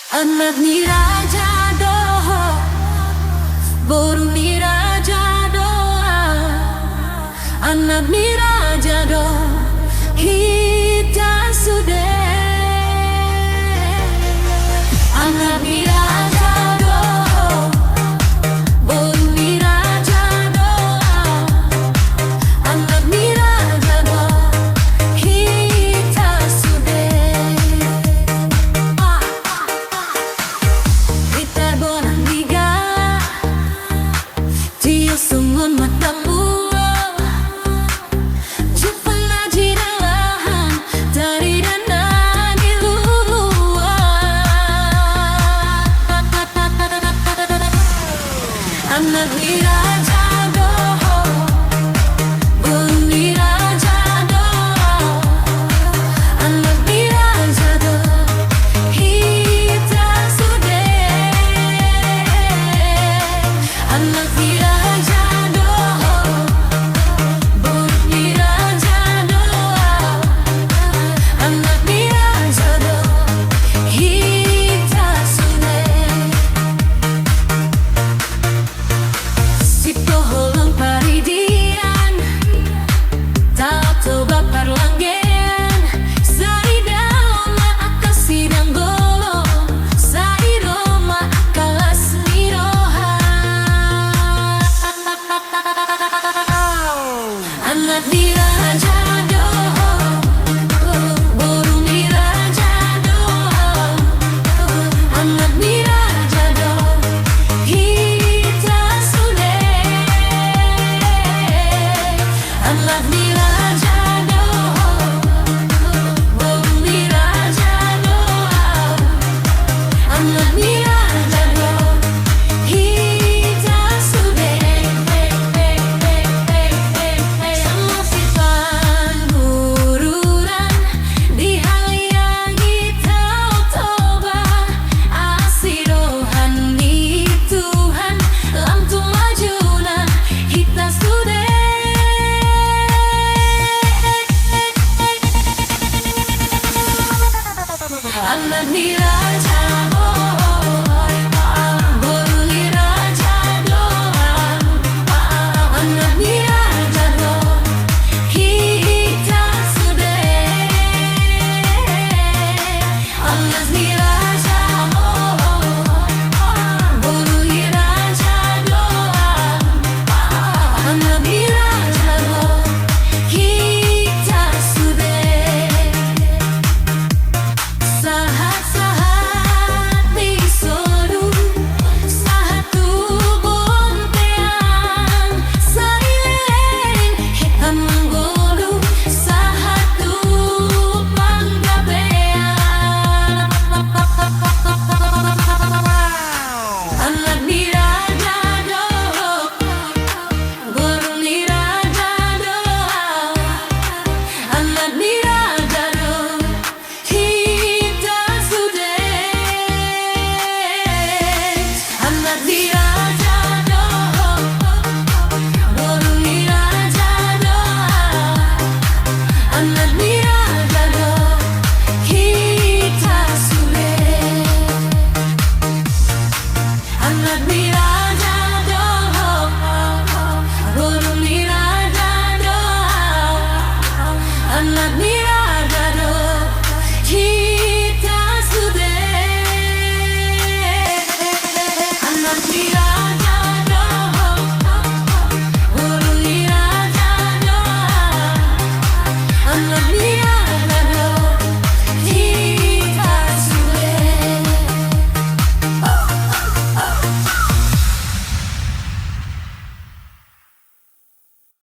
Anak ni raja doa, burung ni raja doa. Anak ni raja doa, kita sudah. Anak ni raja doa, burung ni raja doa. Anak ni raja doa, kita sudah. Kita bona liga, dia sungun matamu. Anak ni raja doa, burung ni raja doa. Anak ni raja doa, kita sudah. Anak ni raja doa, burung ni raja doa. Anak ni raja doa, kita sudah. Sito holong paridian, tak coba parlangen. Saidao ma aka sidang golo, sairo ma aka lasniroha. Anak ni raja doa, burung ni raja doa. Anak ni raja doa, kita sudah. Anak ni raja doa, burung ni raja doa. Anak ni raja doa, kita sudah. Sama sifat bururan di halayak kita toba. Asirohan ni Tuhan lamtu majuna kita sudah. Anak ni raja doa, burung ni raja doa. Anak ni raja doa, kita sudah. Anak ni raja